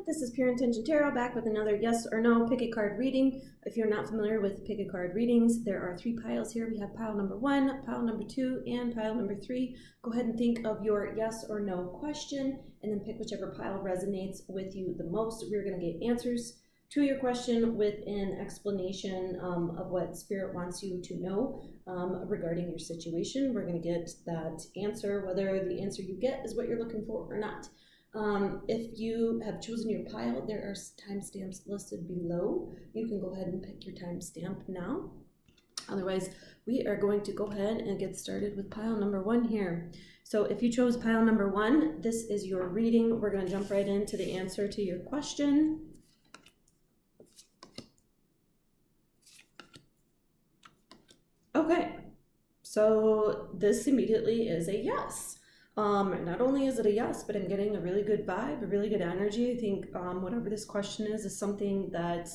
this is Pure Intention Tarot back with another yes or no pick a card reading. If you're not familiar with pick a card readings, there are 3 piles here. We have pile number 1, pile number 2, and pile number 3. Go ahead and think of your yes or no question and then pick whichever pile resonates with you the most. We're going to get answers to your question with an explanation of what Spirit wants you to know regarding your situation. We're going to get that answer, whether the answer you get is what you're looking for or not. If you have chosen your pile, there are timestamps listed below. You can go ahead and pick your timestamp now. Otherwise, we are going to go ahead and get started with pile number 1 here. So if you chose pile number 1, this is your reading. We're going to jump right into the answer to your question. Okay, so this immediately is a yes. Not only is it a yes, but I'm getting a really good vibe, a really good energy. I think whatever this question is something that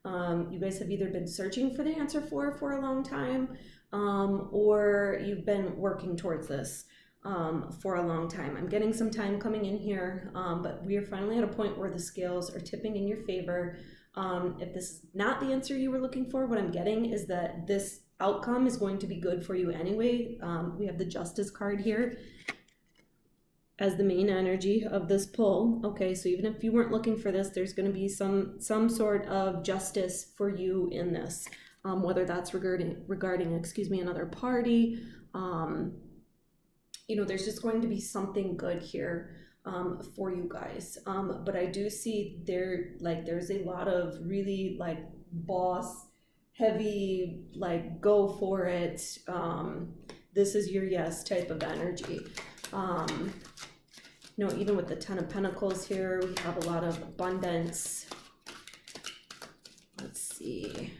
you guys have either been searching for the answer for a long time, or you've been working towards this for a long time. I'm getting some time coming in here, but we are finally at a point where the scales are tipping in your favor. If this is not the answer you were looking for, what I'm getting is that this outcome is going to be good for you anyway. We have the Justice card here as the main energy of this pull. Okay, so even if you weren't looking for this, there's going to be some sort of justice for you in this, whether that's regarding another party. You know, there's just going to be something good here for you guys. But I do see there's a lot of really boss heavy, go for it, this is your yes type of energy. You know, even with the 10 of Pentacles here, we have a lot of abundance. Let's see.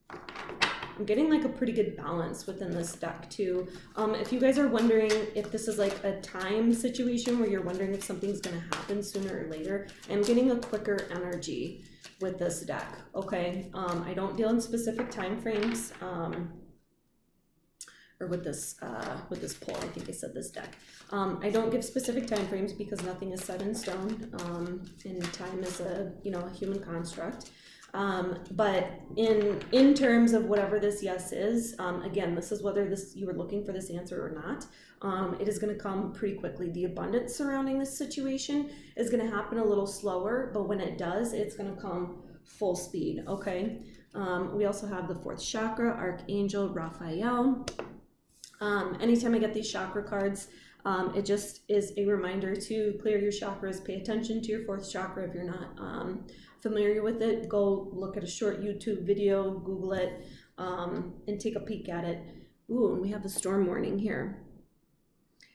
I'm getting a pretty good balance within this deck too. If you guys are wondering if this is a time situation where you're wondering if something's going to happen sooner or later, I'm getting a quicker energy with this deck. Okay, I don't deal in specific time frames, or with this pull. I think I said this deck. I don't give specific time frames because nothing is set in stone, and time is a human construct. But in terms of whatever this yes is, again, this is whether you were looking for this answer or not. It is going to come pretty quickly. The abundance surrounding this situation is going to happen a little slower, but when it does, it's going to come full speed. Okay. We also have the 4th chakra, Archangel Raphael. Anytime I get these chakra cards, it just is a reminder to clear your chakras, pay attention to your 4th chakra. If you're not familiar with it, go look at a short YouTube video, Google it, and take a peek at it. Ooh, and we have the storm warning here.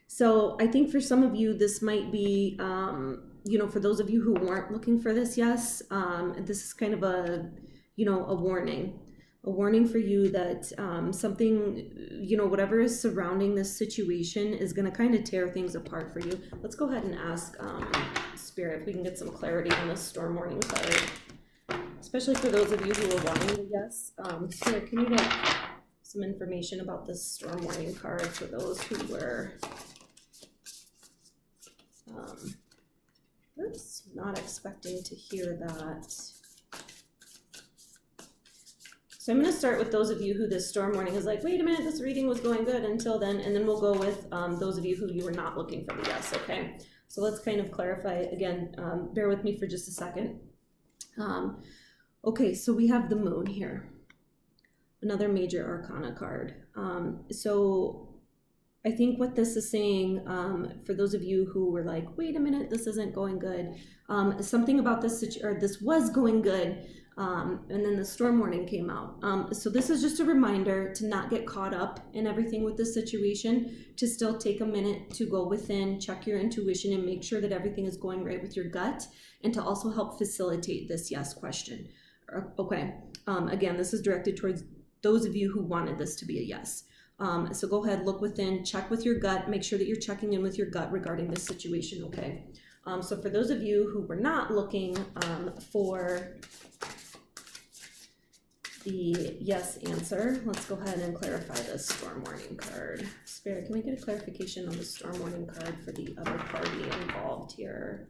So I think for some of you, this might be, for those of you who weren't looking for this yes, this is kind of a warning. A warning for you that something, whatever is surrounding this situation is going to kind of tear things apart for you. Let's go ahead and ask Spirit if we can get some clarity on this storm warning card, especially for those of you who are wanting the yes. Spirit, can you get some information about this storm warning card for those who were not expecting to hear that? So I'm going to start with those of you who this storm warning is wait a minute, this reading was going good until then, and then we'll go with those of you who you were not looking for the yes, okay? So let's kind of clarify again. Bear with me for just a second. Okay, so we have the moon here, another major arcana card. So I think what this is saying, for those of you who were wait a minute, this isn't going good, something about this was going good, and then the storm warning came out. So this is just a reminder to not get caught up in everything with this situation, to still take a minute to go within, check your intuition, and make sure that everything is going right with your gut, and to also help facilitate this yes question. Okay, again, this is directed towards those of you who wanted this to be a yes. So go ahead, look within, check with your gut, make sure that you're checking in with your gut regarding this situation, okay? So for those of you who were not looking for the yes answer, let's go ahead and clarify this storm warning card. Spirit, can we get a clarification on the storm warning card for the other party involved here?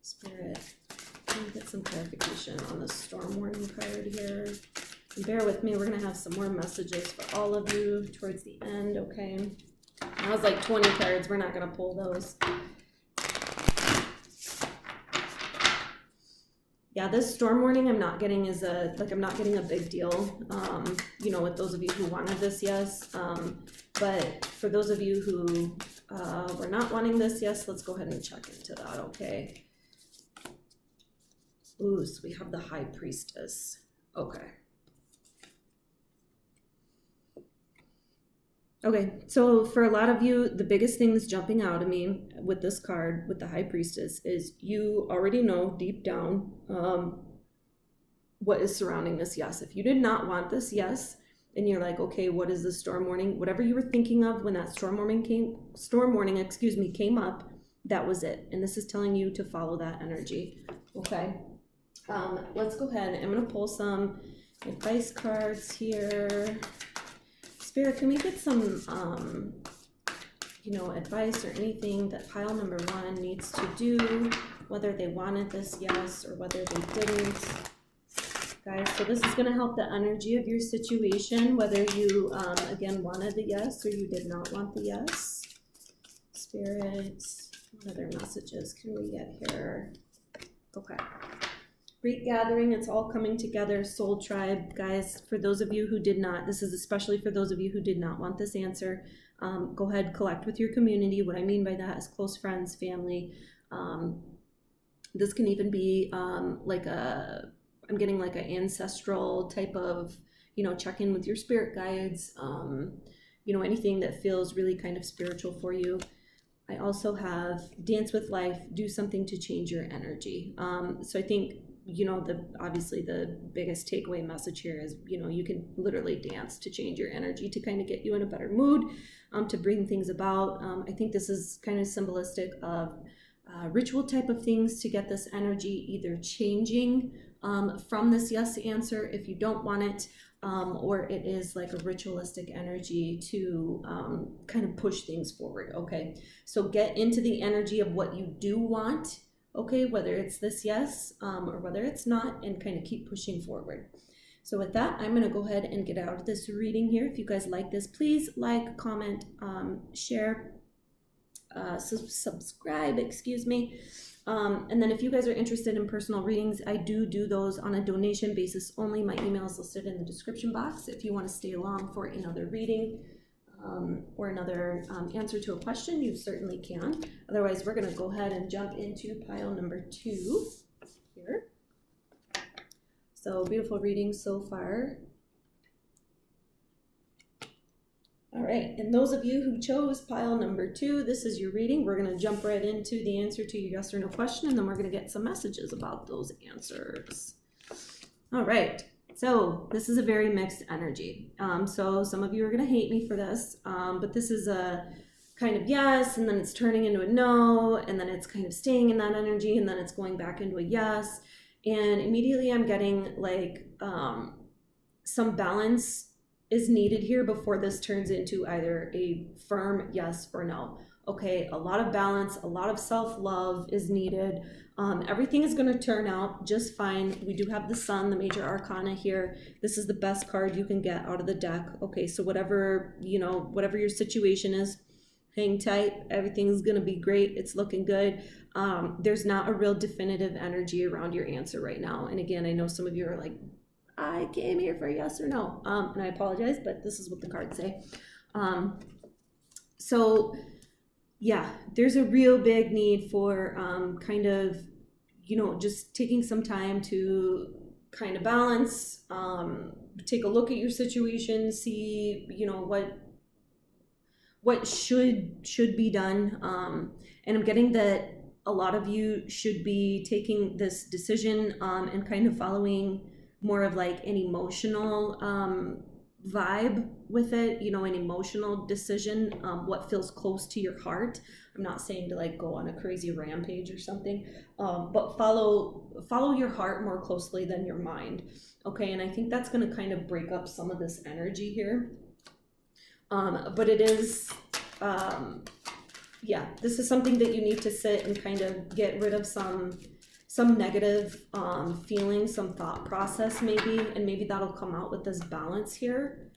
Spirit, can get some clarification on the storm warning card here. And bear with me, we're gonna have some more messages for all of you towards the end, okay? That was like 20 cards, we're not gonna pull those. Yeah, this storm warning I'm not getting is I'm not getting a big deal, you know, with those of you who wanted this, yes. But for those of you who were not wanting this, yes, let's go ahead and check into that, okay? Ooh, so we have the High Priestess, okay. Okay, so for a lot of you, the biggest thing that's jumping out at me with this card, with the High Priestess, is you already know deep down what is surrounding this yes. If you did not want this yes, and you're like, okay, what is the storm warning? Whatever you were thinking of when that storm warning came up, that was it. And this is telling you to follow that energy, okay? Let's go ahead. I'm going to pull some advice cards here. Spirit, can we get some, you know, advice or anything that pile number 1 needs to do, whether they wanted this yes or whether they didn't. Guys, so this is going to help the energy of your situation, whether you, again, wanted the yes or you did not want the yes. Spirit, what other messages can we get here? Okay. Great gathering, it's all coming together. Soul tribe, guys, for those of you who did not, this is especially for those of you who did not want this answer, go ahead, collect with your community. What I mean by that is close friends, family. This can even be I'm getting like an ancestral type of, you know, check in with your spirit guides, you know, anything that feels really kind of spiritual for you. I also have dance with life, do something to change your energy. So I think, you know, obviously the biggest takeaway message here is, you know, you can literally dance to change your energy, to kind of get you in a better mood, to bring things about. I think this is kind of symbolistic of ritual type of things to get this energy either changing from this yes answer if you don't want it, or it is like a ritualistic energy to kind of push things forward, okay? So get into the energy of what you do want, okay, whether it's this yes or whether it's not, and kind of keep pushing forward. So with that, I'm going to go ahead and get out of this reading here. If you guys like this, please like, comment, share, subscribe, excuse me. And then if you guys are interested in personal readings, I do those on a donation basis only. My email is listed in the description box. If you want to stay along for another reading or another answer to a question, you certainly can. Otherwise, we're going to go ahead and jump into pile number 2 here. So beautiful reading so far. All right, and those of you who chose pile number 2, this is your reading. We're going to jump right into the answer to your yes or no question, and then we're going to get some messages about those answers. All right, so this is a very mixed energy. So some of you are going to hate me for this, but this is a kind of yes, and then it's turning into a no, and then it's kind of staying in that energy, and then it's going back into a yes. And immediately I'm getting like some balance is needed here before this turns into either a firm yes or no. Okay, a lot of balance, a lot of self-love is needed. Everything is going to turn out just fine. We do have the Sun, the major arcana here. This is the best card you can get out of the deck. Okay, so whatever, you know, whatever your situation is, hang tight. Everything's going to be great. It's looking good. There's not a real definitive energy around your answer right now. And again, I know some of you are like, I came here for a yes or no, and I apologize, but this is what the cards say. So yeah, there's a real big need for kind of, you know, just taking some time to kind of balance, take a look at your situation, see, you know, what should be done. And I'm getting that a lot of you should be taking this decision and kind of following more of like an emotional vibe with it, you know, an emotional decision, what feels close to your heart. I'm not saying to like go on a crazy rampage or something, but follow your heart more closely than your mind. Okay, and I think that's going to kind of break up some of this energy here. But it is, yeah, this is something that you need to sit and kind of get rid of some some negative feeling, some thought process maybe, and maybe that'll come out with this balance here.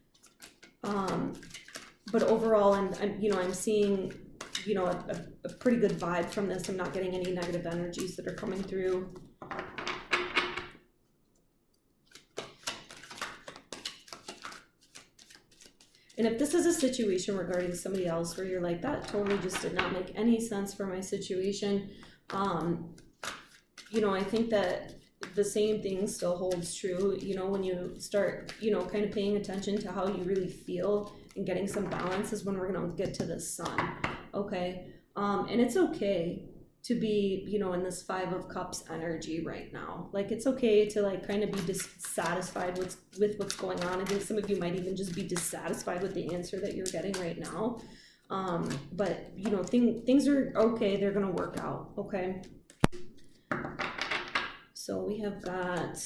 But overall, I'm seeing, a pretty good vibe from this. I'm not getting any negative energies that are coming through. And if this is a situation regarding somebody else where you're like, that totally just did not make any sense for my situation, I think that the same thing still holds true, when you start, kind of paying attention to how you really feel and getting some balance is when we're going to get to the sun, okay? And it's okay to be, in this 5 of Cups energy right now. Like, it's okay to, like, kind of be dissatisfied with what's going on. I think some of you might even just be dissatisfied with the answer that you're getting right now. But, things are okay. They're going to work out, okay? So we have got,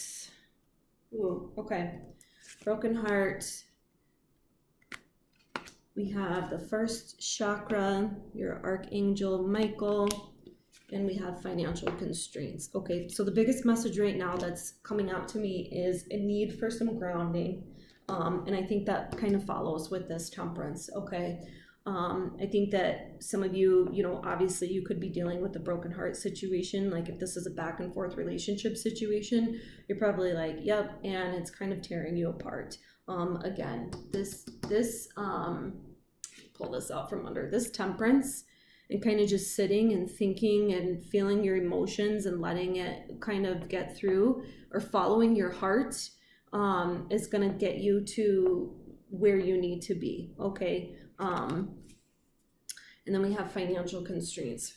broken heart. We have the first chakra, your Archangel Michael, and we have financial constraints. Okay, so the biggest message right now that's coming out to me is a need for some grounding. And I think that kind of follows with this Temperance, okay? I think that some of you, obviously you could be dealing with a broken heart situation. Like if this is a back and forth relationship situation, you're probably like, yep, and it's kind of tearing you apart. Again, this pull this out from under this Temperance and kind of just sitting and thinking and feeling your emotions and letting it kind of get through, or following your heart, is going to get you to where you need to be. Okay. And then we have financial constraints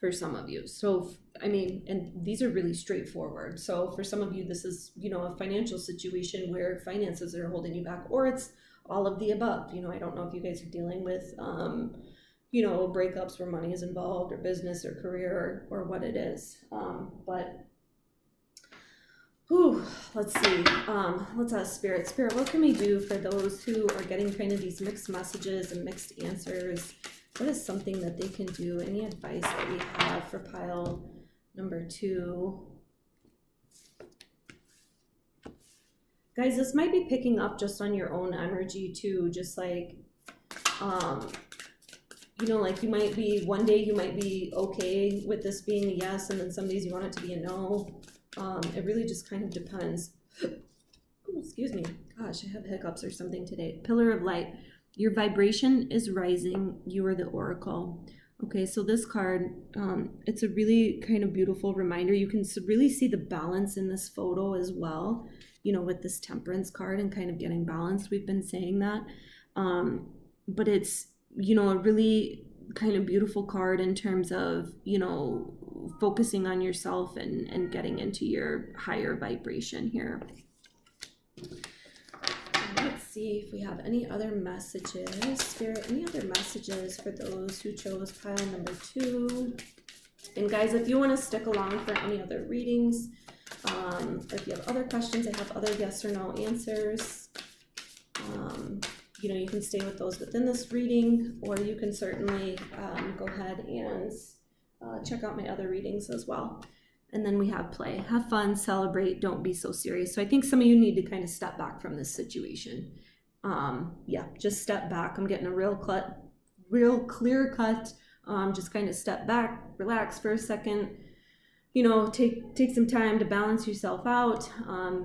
for some of you. So, and these are really straightforward. So for some of you, this is, a financial situation where finances are holding you back, or it's all of the above. I don't know if you guys are dealing with, breakups where money is involved, or business or career, or what it is. Let's see. Let's ask Spirit. Spirit, what can we do for those who are getting kind of these mixed messages and mixed answers? What is something that they can do? Any advice that we have for pile number 2? Guys, this might be picking up just on your own energy too. Just like, like you might be, one day you might be okay with this being a yes, and then some days you want it to be a no. It really just kind of depends. Oh, excuse me. Gosh, I have hiccups or something today. Pillar of Light. Your vibration is rising. You are the Oracle. Okay, so this card, it's a really kind of beautiful reminder. You can really see the balance in this photo as well, with this Temperance card and kind of getting balanced. We've been saying that. But it's, a really kind of beautiful card in terms of, focusing on yourself and getting into your higher vibration here. Let's see if we have any other messages. Spirit, any other messages for those who chose pile number 2? And guys, if you want to stick along for any other readings, or if you have other questions, I have other yes or no answers. You can stay with those within this reading, or you can certainly go ahead and check out my other readings as well. And then we have play. Have fun, celebrate, don't be so serious. So I think some of you need to kind of step back from this situation. Just step back. I'm getting a real clear cut. Just kind of step back, relax for a second. Take some time to balance yourself out.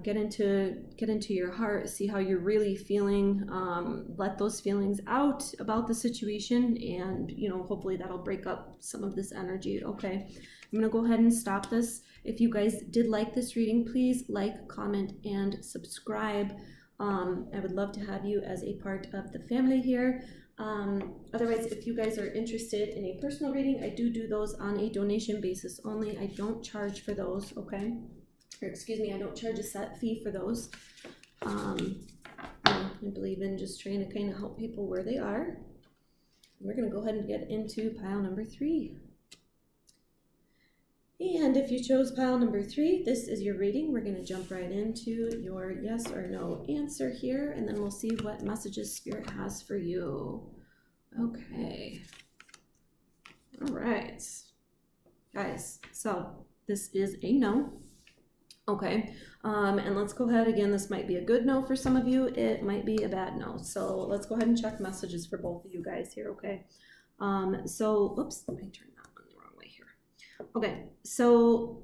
Get into your heart. See how you're really feeling. Let those feelings out about the situation, and hopefully that'll break up some of this energy. Okay, I'm gonna go ahead and stop this. If you guys did like this reading, please like, comment, and subscribe. I would love to have you as a part of the family here. Otherwise, if you guys are interested in a personal reading, I do those on a donation basis only. I don't charge for those, okay? Or excuse me, I don't charge a set fee for those. I believe in just trying to kind of help people where they are. We're going to go ahead and get into pile number 3. And if you chose pile number 3, this is your reading. We're going to jump right into your yes or no answer here, and then we'll see what messages Spirit has for you. Okay. All right. Guys, so This is a no. Okay, and let's go ahead again. This might be a good no for some of you. It might be a bad no. So let's go ahead and check messages for both of you guys here, okay? So, oops, I turned that one the wrong way here. Okay, so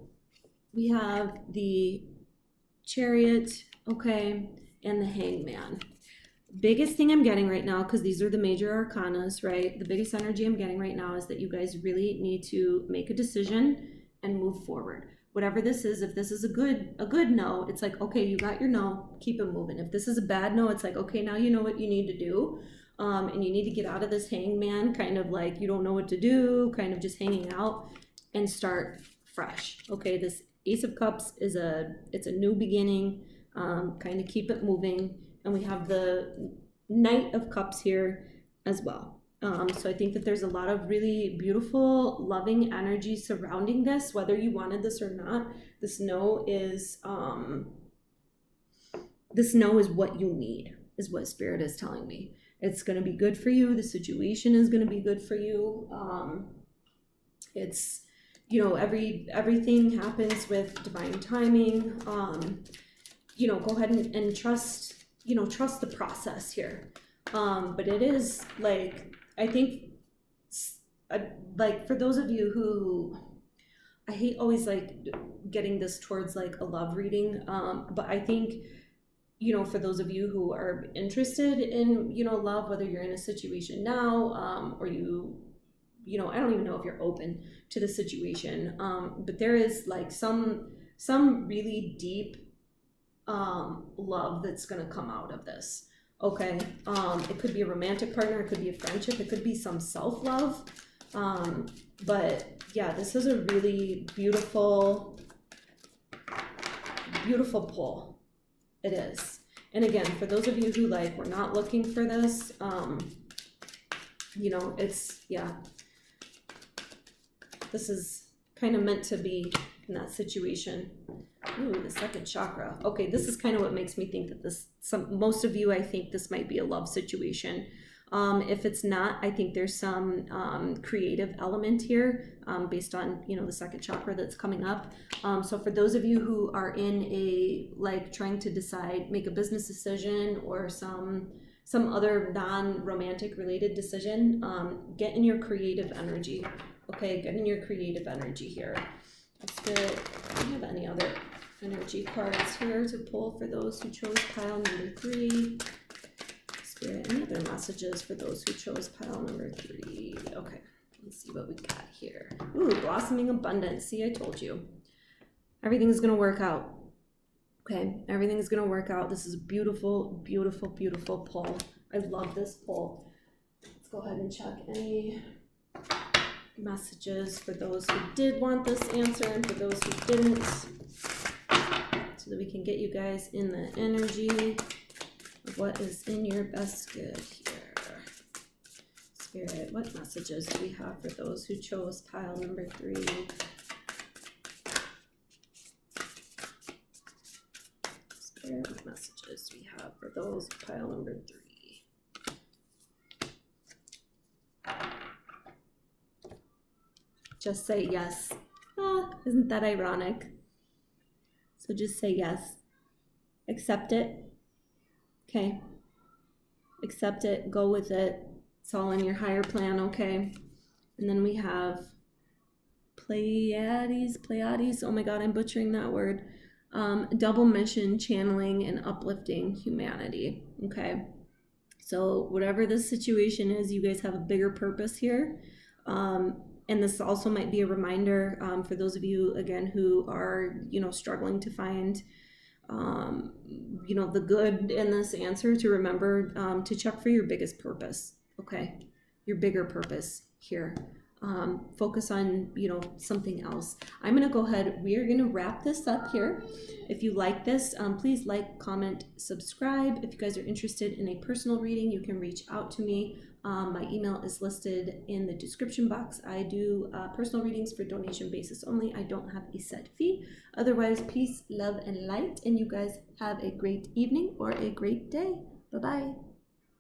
we have the Chariot, okay, and the Hangman. Biggest thing I'm getting right now, because these are the major arcanas, right? The biggest energy I'm getting right now is that you guys really need to make a decision and move forward. Whatever this is, if this is a good no, it's like, okay, you got your no, keep it moving. If this is a bad no, it's like, okay, now you know what you need to do. And you need to get out of this hangman, kind of like you don't know what to do, kind of just hanging out, and start fresh. Okay, this Ace of Cups is it's a new beginning, kind of keep it moving. And we have the Knight of Cups here as well. So I think that there's a lot of really beautiful, loving energy surrounding this, whether you wanted this or not. This no is what you need, is what Spirit is telling me. It's going to be good for you. The situation is going to be good for you. It's, you know, everything happens with divine timing. You know, go ahead and trust, you know, trust the process here. But it is like, I think, like for those of you who, I hate always like getting this towards like a love reading, but I think, you know, for those of you who are interested in, you know, love, whether you're in a situation now, or you know, I don't even know if you're open to the situation, but there is like some really deep love that's going to come out of this. Okay, it could be a romantic partner, it could be a friendship, it could be some self-love, but yeah, this is a really beautiful pull. It is. And again, for those of you who like were not looking for this, you know, it's, yeah, this is kind of meant to be in that situation. Ooh, the second chakra. Okay, this is kind of what makes me think that most of you, I think this might be a love situation. If it's not, I think there's some creative element here, based on, you know, the second chakra that's coming up. So for those of you who are in a, like, trying to decide, make a business decision or some other non-romantic related decision, get in your creative energy. Okay, get in your creative energy here. Let's get, do we have any other energy cards here to pull for those who chose pile number 3? Spirit, any other messages for those who chose pile number 3? Okay, let's see what we got here. Ooh, blossoming abundance. See, I told you. Everything's going to work out. Okay, everything's going to work out. This is a beautiful, beautiful, beautiful pull. I love this pull. Let's go ahead and check any messages for those who did want this answer and for those who didn't, so that we can get you guys in the energy of what is in your best good here. Spirit, what messages do we have for those who chose pile number 3? Spirit, what messages do we have for those pile number 3? Just say yes. Ah, isn't that ironic? So just say yes. Accept it. Okay. Accept it. Go with it. It's all in your higher plan, okay? And then we have Pleiades. Oh my God, I'm butchering that word. Double mission, channeling, and uplifting humanity. Okay. So whatever this situation is, you guys have a bigger purpose here. And this also might be a reminder for those of you, again, who are, you know, struggling to find, you know, the good in this answer, to remember to check for your biggest purpose, okay? Your bigger purpose here. Focus on, you know, something else. I'm going to go ahead. We are going to wrap this up here. If you like this, please like, comment, subscribe. If you guys are interested in a personal reading, you can reach out to me. My email is listed in the description box. I do personal readings for donation basis only. I don't have a set fee. Otherwise, peace, love, and light. And you guys have a great evening or a great day. Bye-bye.